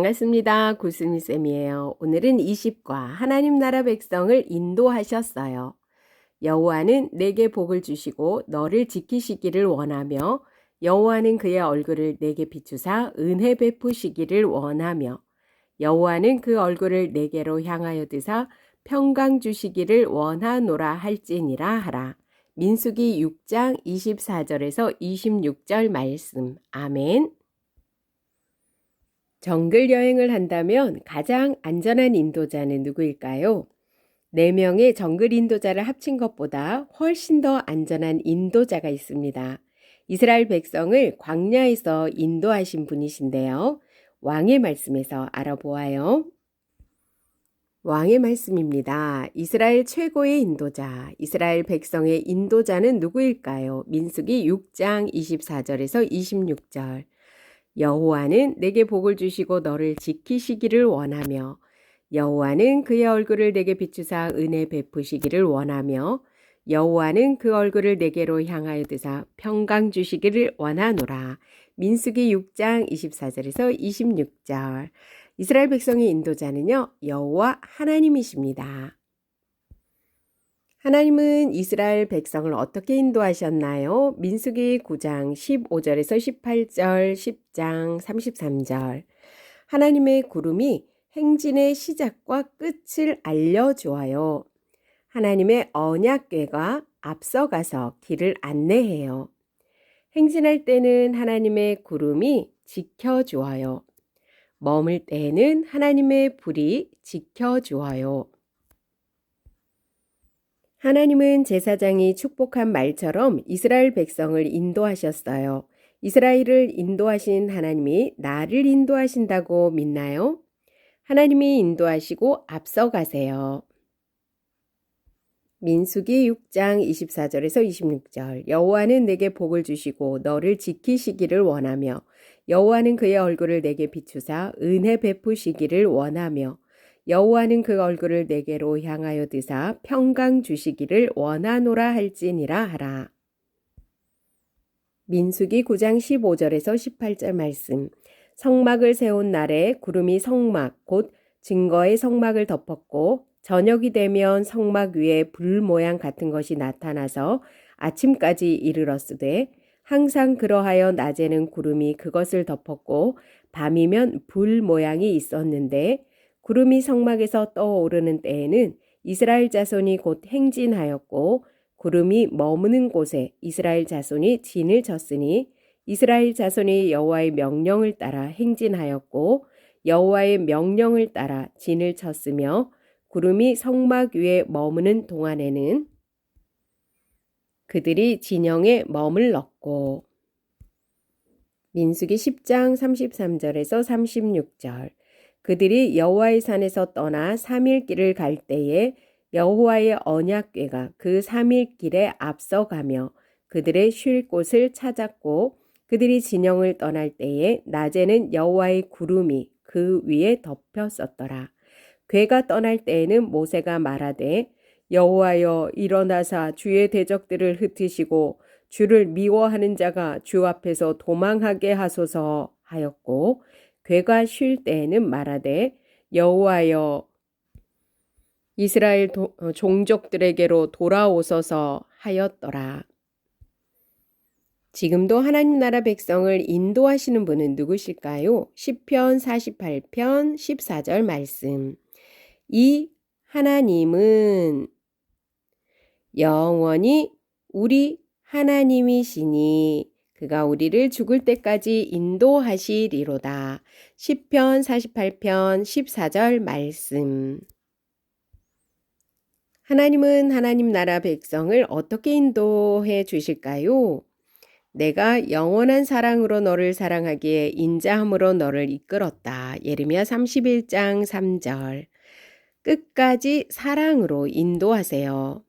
반갑습니다. 구스미쌤이에요. 오늘은 20과 하나님 나라 백성을 인도하셨어요. 여호와는 내게 복을 주시고 너를 지키시기를 원하며 여호와는 그의 얼굴을 내게 비추사 은혜 베푸시기를 원하며 여호와는 그 얼굴을 내게로 향하여 드사 평강 주시기를 원하노라 할지니라 하라. 민수기 6장 24절에서 26절 말씀. 아멘. 정글 여행을 한다면 가장 안전한 인도자는 누구일까요? 4명의 정글 인도자를 합친 것보다 훨씬 더 안전한 인도자가 있습니다. 이스라엘 백성을 광야에서 인도하신 분이신데요. 왕의 말씀에서 알아보아요. 왕의 말씀입니다. 이스라엘 최고의 인도자, 이스라엘 백성의 인도자는 누구일까요? 민수기 6장 24절에서 26절. 여호와는 내게 복을 주시고 너를 지키시기를 원하며 여호와는 그의 얼굴을 내게 비추사 은혜 베푸시기를 원하며 여호와는 그 얼굴을 내게로 향하여 드사 평강 주시기를 원하노라. 민수기 6장 24절에서 26절. 이스라엘 백성의 인도자는요, 여호와 하나님이십니다. 하나님은 이스라엘 백성을 어떻게 인도하셨나요? 민수기 9장 15절에서 18절, 10장 33절. 하나님의 구름이 행진의 시작과 끝을 알려주어요. 하나님의 언약궤가 앞서가서 길을 안내해요. 행진할 때는 하나님의 구름이 지켜주어요. 머물 때에는 하나님의 불이 지켜주어요. 하나님은 제사장이 축복한 말처럼 이스라엘 백성을 인도하셨어요. 이스라엘을 인도하신 하나님이 나를 인도하신다고 믿나요? 하나님이 인도하시고 앞서가세요. 민수기 6장 24절에서 26절. 여호와는 내게 복을 주시고 너를 지키시기를 원하며 여호와는 그의 얼굴을 내게 비추사 은혜 베푸시기를 원하며 여호와는 그 얼굴을 내게로 향하여 드사 평강 주시기를 원하노라 할지니라 하라. 민수기 9장 15절에서 18절 말씀. 성막을 세운 날에 구름이 성막 곧 증거의 성막을 덮었고 저녁이 되면 성막 위에 불 모양 같은 것이 나타나서 아침까지 이르렀으되 항상 그러하여 낮에는 구름이 그것을 덮었고 밤이면 불 모양이 있었는데 구름이 성막에서 떠오르는 때에는 이스라엘 자손이 곧 행진하였고 구름이 머무는 곳에 이스라엘 자손이 진을 쳤으니 이스라엘 자손이 여호와의 명령을 따라 행진하였고 여호와의 명령을 따라 진을 쳤으며 구름이 성막 위에 머무는 동안에는 그들이 진영에 머물렀고. 민수기 10장 33절에서 36절. 그들이 여호와의 산에서 떠나 3일 길을 갈 때에 여호와의 언약궤가 그 3일 길에 앞서가며 그들의 쉴 곳을 찾았고 그들이 진영을 떠날 때에 낮에는 여호와의 구름이 그 위에 덮였었더라. 궤가 떠날 때에는 모세가 말하되 여호와여 일어나사 주의 대적들을 흩으시고 주를 미워하는 자가 주 앞에서 도망하게 하소서 하였고 궤가 쉴 때에는 말하되 여호와여 이스라엘 종족들에게로 돌아오소서 하였더라. 지금도 하나님 나라 백성을 인도하시는 분은 누구실까요? 시편 48편 14절 말씀. 이 하나님은 영원히 우리 하나님이시니 그가 우리를 죽을 때까지 인도하시리로다. 시편 48편 14절 말씀. 하나님은 하나님 나라 백성을 어떻게 인도해 주실까요? 내가 영원한 사랑으로 너를 사랑하기에 인자함으로 너를 이끌었다. 예레미야 31장 3절. 끝까지 사랑으로 인도하세요.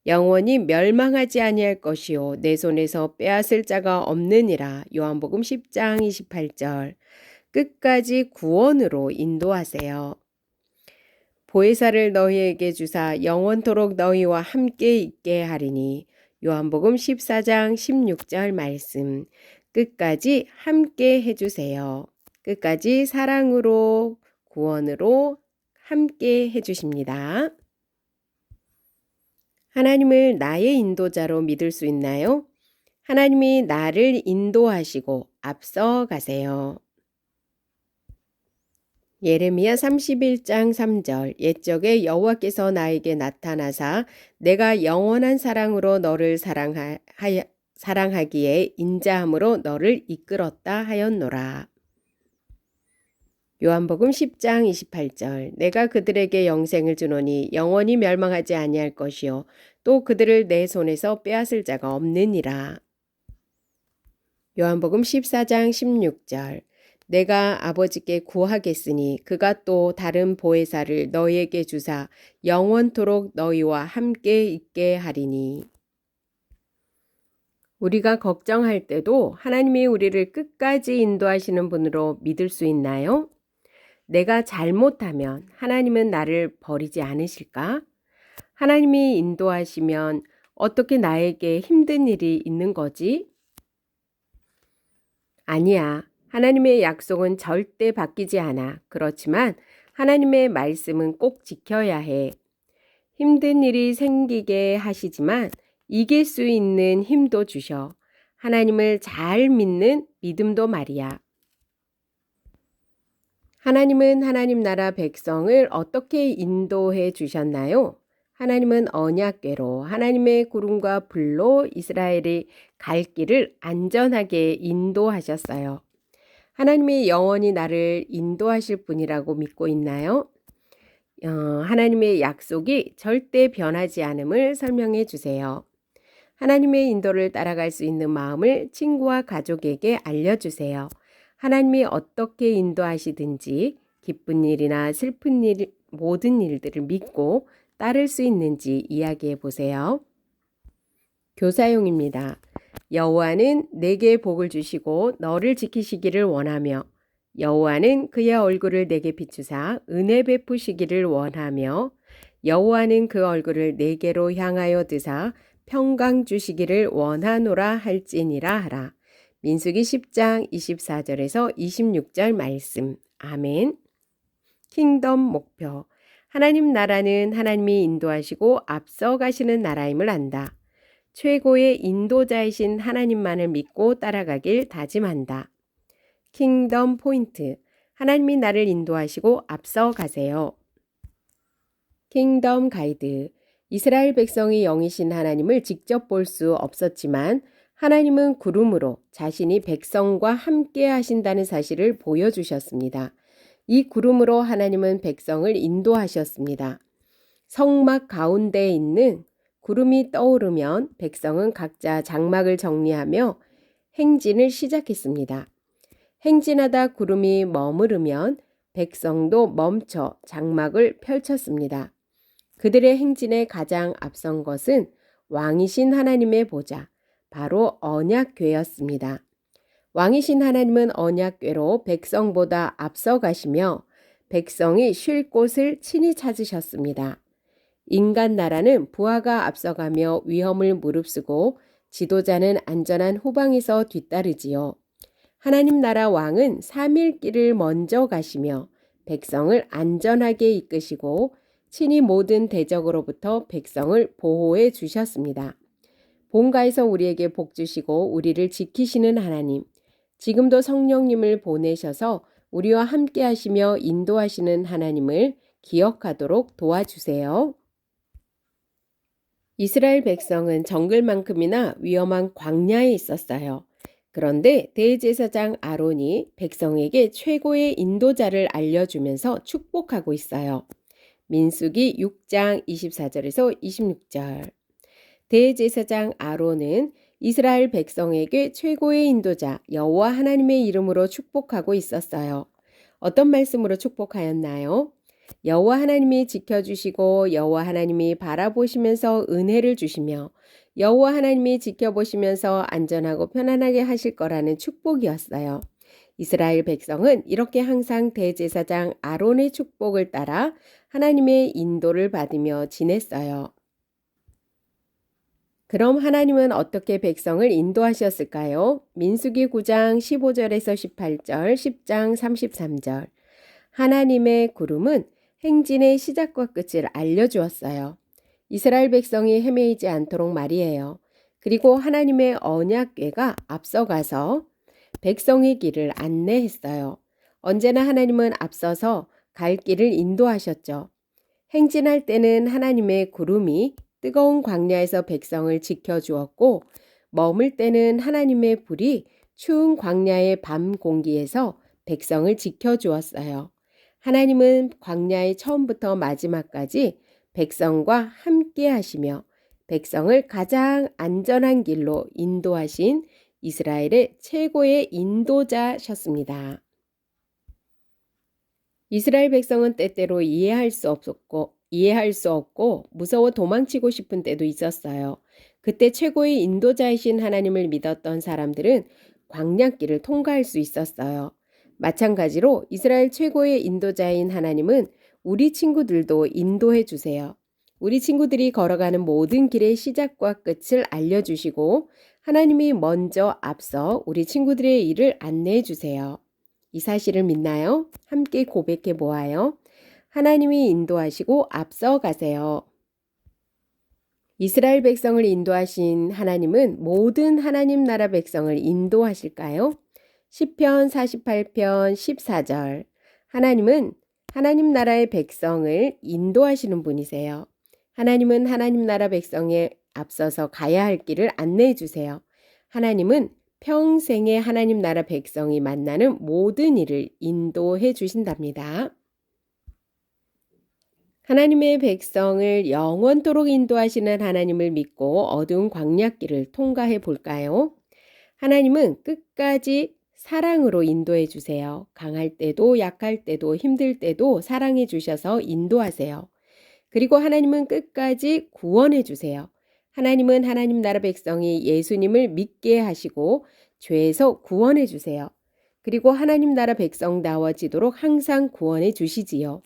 영원히 멸망하지 아니할 것이요 내 손에서 빼앗을 자가 없느니라. 요한복음 10장 28절. 끝까지 구원으로 인도하세요. 보혜사를 너희에게 주사 영원토록 너희와 함께 있게 하리니. 요한복음 14장 16절 말씀. 끝까지 함께 해주세요. 끝까지 사랑으로, 구원으로 함께 해주십니다. 하나님을 나의 인도자로 믿을 수 있나요? 하나님이 나를 인도하시고 앞서 가세요. 예레미야 31장 3절 옛적에 여호와께서 나에게 나타나사 내가 영원한 사랑으로 너를 사랑하기에 인자함으로 너를 이끌었다 하였노라. 요한복음 10장 28절 내가 그들에게 영생을 주노니 영원히 멸망하지 아니할 것이요 또 그들을 내 손에서 빼앗을 자가 없느니라. 요한복음 14장 16절 내가 아버지께 구하겠으니 그가 또 다른 보혜사를 너희에게 주사 영원토록 너희와 함께 있게 하리니. 우리가 걱정할 때도 하나님이 우리를 끝까지 인도하시는 분으로 믿을 수 있나요? 내가 잘못하면 하나님은 나를 버리지 않으실까? 하나님이 인도하시면 어떻게 나에게 힘든 일이 있는 거지? 아니야. 하나님의 약속은 절대 바뀌지 않아. 그렇지만 하나님의 말씀은 꼭 지켜야 해. 힘든 일이 생기게 하시지만 이길 수 있는 힘도 주셔. 하나님을 잘 믿는 믿음도 말이야. 하나님은 하나님 나라 백성을 어떻게 인도해 주셨나요? 하나님은 언약궤로 하나님의 구름과 불로 이스라엘이 갈 길을 안전하게 인도하셨어요. 하나님이 영원히 나를 인도하실 분이라고 믿고 있나요? 하나님의 약속이 절대 변하지 않음을 설명해 주세요. 하나님의 인도를 따라갈 수 있는 마음을 친구와 가족에게 알려주세요. 하나님이 어떻게 인도하시든지 기쁜 일이나 슬픈 일, 모든 일들을 믿고 따를 수 있는지 이야기해 보세요. 교사용입니다. 여호와는 내게 복을 주시고 너를 지키시기를 원하며 여호와는 그의 얼굴을 내게 비추사 은혜 베푸시기를 원하며 여호와는 그 얼굴을 내게로 향하여 드사 평강 주시기를 원하노라 할지니라 하라. 민수기 10장 24절에서 26절 말씀. 아멘. 킹덤 목표. 하나님 나라는 하나님이 인도하시고 앞서 가시는 나라임을 안다. 최고의 인도자이신 하나님만을 믿고 따라가길 다짐한다. 킹덤 포인트. 하나님이 나를 인도하시고 앞서 가세요. 킹덤 가이드. 이스라엘 백성이 영이신 하나님을 직접 볼 수 없었지만 하나님은 구름으로 자신이 백성과 함께 하신다는 사실을 보여주셨습니다. 이 구름으로 하나님은 백성을 인도하셨습니다. 성막 가운데에 있는 구름이 떠오르면 백성은 각자 장막을 정리하며 행진을 시작했습니다. 행진하다 구름이 머무르면 백성도 멈춰 장막을 펼쳤습니다. 그들의 행진에 가장 앞선 것은 왕이신 하나님의 보좌, 바로 언약궤였습니다. 왕이신 하나님은 언약궤로 백성보다 앞서 가시며 백성이 쉴 곳을 친히 찾으셨습니다. 인간 나라는 부하가 앞서가며 위험을 무릅쓰고 지도자는 안전한 후방에서 뒤따르지요. 하나님 나라 왕은 3일 길을 먼저 가시며 백성을 안전하게 이끄시고 친히 모든 대적으로부터 백성을 보호해 주셨습니다. 본가에서 우리에게 복 주시고 우리를 지키시는 하나님, 지금도 성령님을 보내셔서 우리와 함께 하시며 인도하시는 하나님을 기억하도록 도와주세요. 이스라엘 백성은 정글만큼이나 위험한 광야에 있었어요. 그런데 대제사장 아론이 백성에게 최고의 인도자를 알려주면서 축복하고 있어요. 민수기 6장 24절에서 26절. 대제사장 아론은 이스라엘 백성에게 최고의 인도자 여호와 하나님의 이름으로 축복하고 있었어요. 어떤 말씀으로 축복하였나요? 여호와 하나님이 지켜주시고 여호와 하나님이 바라보시면서 은혜를 주시며 여호와 하나님이 지켜보시면서 안전하고 편안하게 하실 거라는 축복이었어요. 이스라엘 백성은 이렇게 항상 대제사장 아론의 축복을 따라 하나님의 인도를 받으며 지냈어요. 그럼 하나님은 어떻게 백성을 인도하셨을까요? 민수기 9장 15절에서 18절, 10장 33절. 하나님의 구름은 행진의 시작과 끝을 알려주었어요. 이스라엘 백성이 헤매이지 않도록 말이에요. 그리고 하나님의 언약궤가 앞서가서 백성의 길을 안내했어요. 언제나 하나님은 앞서서 갈 길을 인도하셨죠. 행진할 때는 하나님의 구름이 뜨거운 광야에서 백성을 지켜주었고, 머물 때는 하나님의 불이 추운 광야의 밤 공기에서 백성을 지켜주었어요. 하나님은 광야의 처음부터 마지막까지 백성과 함께 하시며 백성을 가장 안전한 길로 인도하신 이스라엘의 최고의 인도자셨습니다. 이스라엘 백성은 때때로 이해할 수 없고 무서워 도망치고 싶은 때도 있었어요. 그때 최고의 인도자이신 하나님을 믿었던 사람들은 광야길을 통과할 수 있었어요. 마찬가지로 이스라엘 최고의 인도자인 하나님은 우리 친구들도 인도해 주세요. 우리 친구들이 걸어가는 모든 길의 시작과 끝을 알려주시고 하나님이 먼저 앞서 우리 친구들의 일을 안내해 주세요. 이 사실을 믿나요? 함께 고백해 보아요. 하나님이 인도하시고 앞서 가세요. 이스라엘 백성을 인도하신 하나님은 모든 하나님 나라 백성을 인도하실까요? 시편 48편 14절. 하나님은 하나님 나라의 백성을 인도하시는 분이세요. 하나님은 하나님 나라 백성에 앞서서 가야 할 길을 안내해 주세요. 하나님은 평생에 하나님 나라 백성이 만나는 모든 일을 인도해 주신답니다. 하나님의 백성을 영원토록 인도하시는 하나님을 믿고 어두운 광야길을 통과해 볼까요? 하나님은 끝까지 사랑으로 인도해 주세요. 강할 때도 약할 때도 힘들 때도 사랑해 주셔서 인도하세요. 그리고 하나님은 끝까지 구원해 주세요. 하나님은 하나님 나라 백성이 예수님을 믿게 하시고 죄에서 구원해 주세요. 그리고 하나님 나라 백성다워지도록 항상 구원해 주시지요.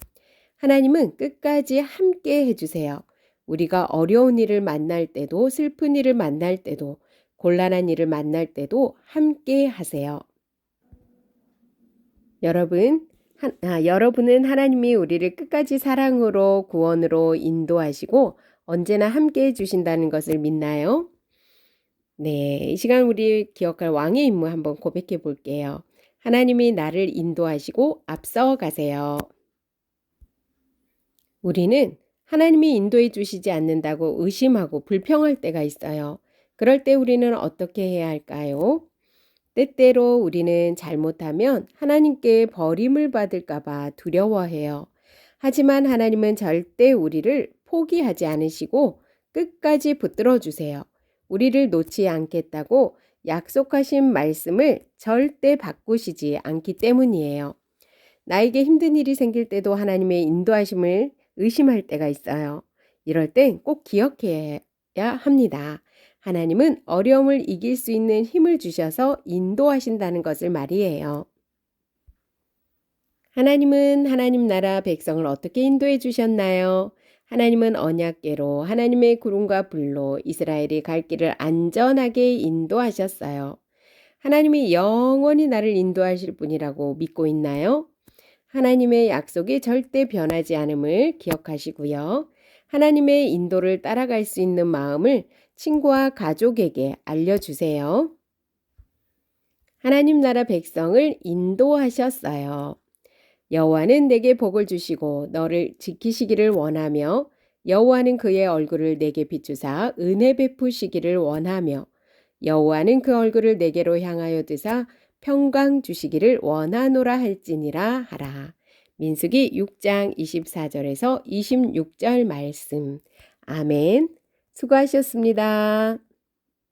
하나님은 끝까지 함께 해주세요. 우리가 어려운 일을 만날 때도 슬픈 일을 만날 때도 곤란한 일을 만날 때도 함께 하세요. 여러분은 하나님이 우리를 끝까지 사랑으로 구원으로 인도하시고 언제나 함께 해주신다는 것을 믿나요? 네, 이 시간 우리 기억할 왕의 임무 한번 고백해 볼게요. 하나님이 나를 인도하시고 앞서 가세요. 우리는 하나님이 인도해 주시지 않는다고 의심하고 불평할 때가 있어요. 그럴 때 우리는 어떻게 해야 할까요? 때때로 우리는 잘못하면 하나님께 버림을 받을까봐 두려워해요. 하지만 하나님은 절대 우리를 포기하지 않으시고 끝까지 붙들어 주세요. 우리를 놓지 않겠다고 약속하신 말씀을 절대 바꾸시지 않기 때문이에요. 나에게 힘든 일이 생길 때도 하나님의 인도하심을 의심할 때가 있어요. 이럴 땐 꼭 기억해야 합니다. 하나님은 어려움을 이길 수 있는 힘을 주셔서 인도하신다는 것을 말이에요. 하나님은 하나님 나라 백성을 어떻게 인도해 주셨나요? 하나님은 언약궤로 하나님의 구름과 불로 이스라엘이 갈 길을 안전하게 인도하셨어요. 하나님이 영원히 나를 인도하실 분이라고 믿고 있나요? 하나님의 약속이 절대 변하지 않음을 기억하시고요. 하나님의 인도를 따라갈 수 있는 마음을 친구와 가족에게 알려주세요. 하나님 나라 백성을 인도하셨어요. 여호와는 내게 복을 주시고 너를 지키시기를 원하며 여호와는 그의 얼굴을 내게 비추사 은혜 베푸시기를 원하며 여호와는 그 얼굴을 내게로 향하여 드사 평강 주시기를 원하노라 할지니라 하라. 민수기 6장 24절에서 26절 말씀. 아멘. 수고하셨습니다.